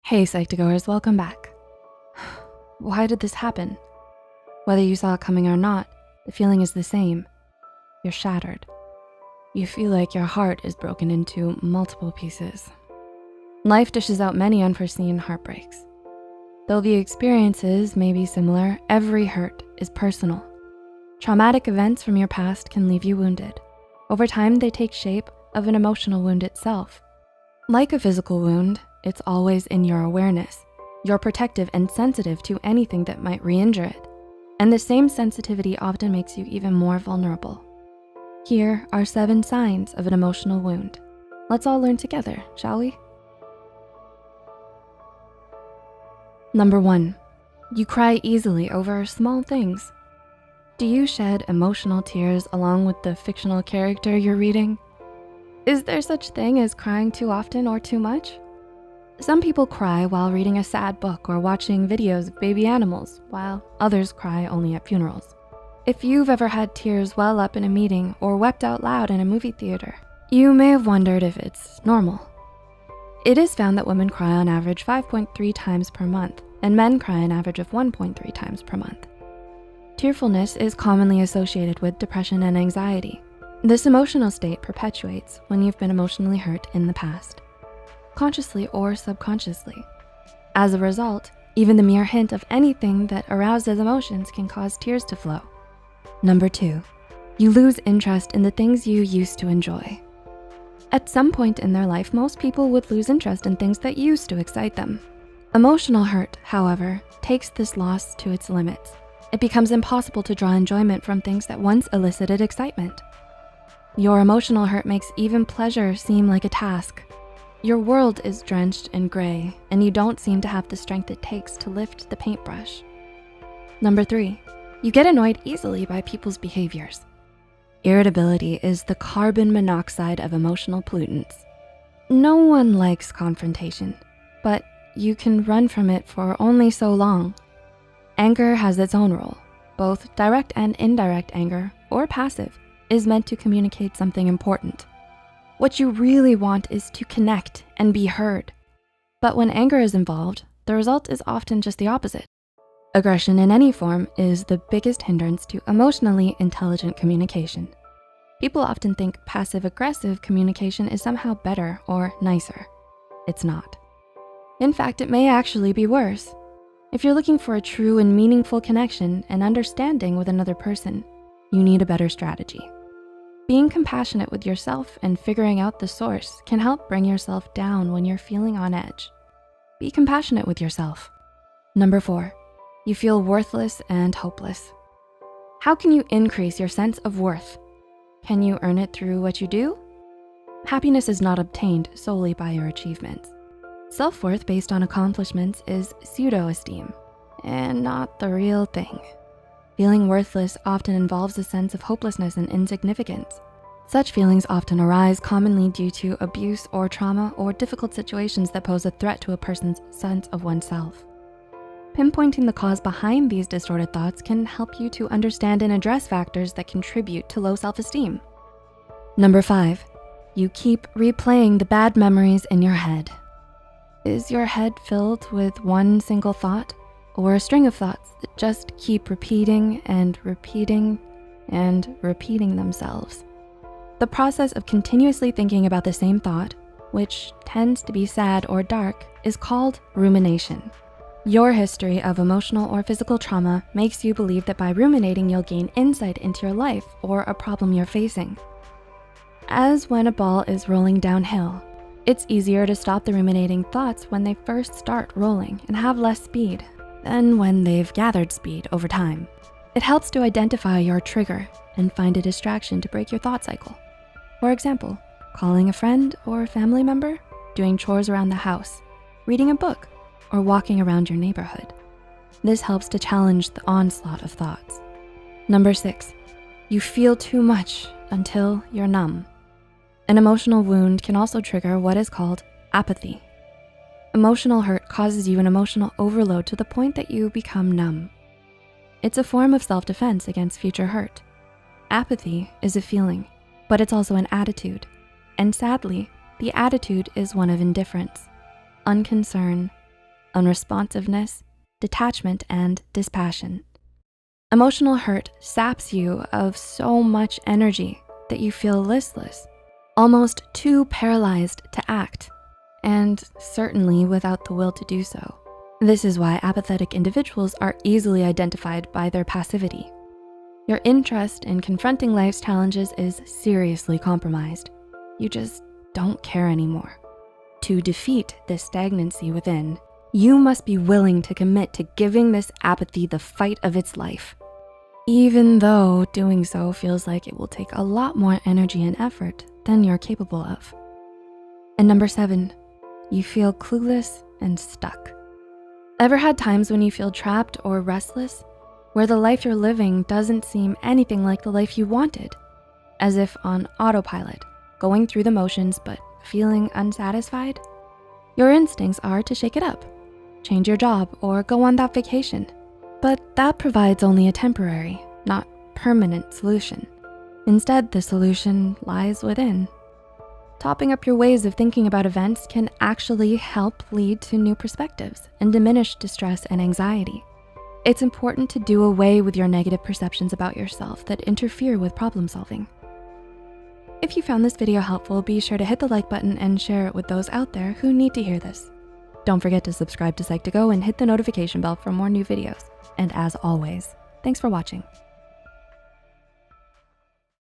Hey Psych2Goers, welcome back. Why did this happen? Whether you saw it coming or not, the feeling is the same. You're shattered. You feel like your heart is broken into multiple pieces. Life dishes out many unforeseen heartbreaks. Though the experiences may be similar, every hurt is personal. Traumatic events from your past can leave you wounded. Over time, they take shape of an emotional wound itself. Like a physical wound, it's always in your awareness. You're protective and sensitive to anything that might re-injure it. And the same sensitivity often makes you even more vulnerable. Here are 7 signs of an emotional wound. Let's all learn together, shall we? Number 1, you cry easily over small things. Do you shed emotional tears along with the fictional character you're reading? Is there such thing as crying too often or too much? Some people cry while reading a sad book or watching videos of baby animals, while others cry only at funerals. If you've ever had tears well up in a meeting or wept out loud in a movie theater, you may have wondered if it's normal. It is found that women cry on average 5.3 times per month, and men cry an average of 1.3 times per month. Tearfulness is commonly associated with depression and anxiety. This emotional state perpetuates when you've been emotionally hurt in the past, consciously or subconsciously. As a result, even the mere hint of anything that arouses emotions can cause tears to flow. Number 2, you lose interest in the things you used to enjoy. At some point in their life, most people would lose interest in things that used to excite them. Emotional hurt, however, takes this loss to its limits. It becomes impossible to draw enjoyment from things that once elicited excitement. Your emotional hurt makes even pleasure seem like a task. Your world is drenched in gray, and you don't seem to have the strength it takes to lift the paintbrush. Number 3, you get annoyed easily by people's behaviors. Irritability is the carbon monoxide of emotional pollutants. No one likes confrontation, but you can run from it for only so long. Anger has its own role. Both direct and indirect anger, or passive, is meant to communicate something important. What you really want is to connect and be heard. But when anger is involved, the result is often just the opposite. Aggression in any form is the biggest hindrance to emotionally intelligent communication. People often think passive-aggressive communication is somehow better or nicer. It's not. In fact, it may actually be worse. If you're looking for a true and meaningful connection and understanding with another person, you need a better strategy. Being compassionate with yourself and figuring out the source can help bring yourself down when you're feeling on edge. Be compassionate with yourself. Number 4, you feel worthless and hopeless. How can you increase your sense of worth? Can you earn it through what you do? Happiness is not obtained solely by your achievements. Self-worth based on accomplishments is pseudo-esteem and not the real thing. Feeling worthless often involves a sense of hopelessness and insignificance. Such feelings often arise commonly due to abuse or trauma or difficult situations that pose a threat to a person's sense of oneself. Pinpointing the cause behind these distorted thoughts can help you to understand and address factors that contribute to low self-esteem. Number 5, you keep replaying the bad memories in your head. Is your head filled with one single thought or a string of thoughts that just keep repeating and repeating and repeating themselves? The process of continuously thinking about the same thought, which tends to be sad or dark, is called rumination. Your history of emotional or physical trauma makes you believe that by ruminating, you'll gain insight into your life or a problem you're facing. As when a ball is rolling downhill, it's easier to stop the ruminating thoughts when they first start rolling and have less speed than when they've gathered speed over time. It helps to identify your trigger and find a distraction to break your thought cycle. For example, calling a friend or family member, doing chores around the house, reading a book, or walking around your neighborhood. This helps to challenge the onslaught of thoughts. Number 6, you feel too much until you're numb. An emotional wound can also trigger what is called apathy. Emotional hurt causes you an emotional overload to the point that you become numb. It's a form of self-defense against future hurt. Apathy is a feeling, but it's also an attitude. And sadly, the attitude is one of indifference, unconcern, unresponsiveness, detachment, and dispassion. Emotional hurt saps you of so much energy that you feel listless, almost too paralyzed to act, and certainly without the will to do so. This is why apathetic individuals are easily identified by their passivity. Your interest in confronting life's challenges is seriously compromised. You just don't care anymore. To defeat this stagnancy within, you must be willing to commit to giving this apathy the fight of its life, even though doing so feels like it will take a lot more energy and effort than you're capable of. And number 7, you feel clueless and stuck. Ever had times when you feel trapped or restless, where the life you're living doesn't seem anything like the life you wanted, as if on autopilot, going through the motions but feeling unsatisfied? Your instincts are to shake it up, change your job, or go on that vacation. But that provides only a temporary, not permanent solution. Instead, the solution lies within. Topping up your ways of thinking about events can actually help lead to new perspectives and diminish distress and anxiety. It's important to do away with your negative perceptions about yourself that interfere with problem solving. If you found this video helpful, be sure to hit the like button and share it with those out there who need to hear this. Don't forget to subscribe to Psych2Go and hit the notification bell for more new videos. And as always, thanks for watching.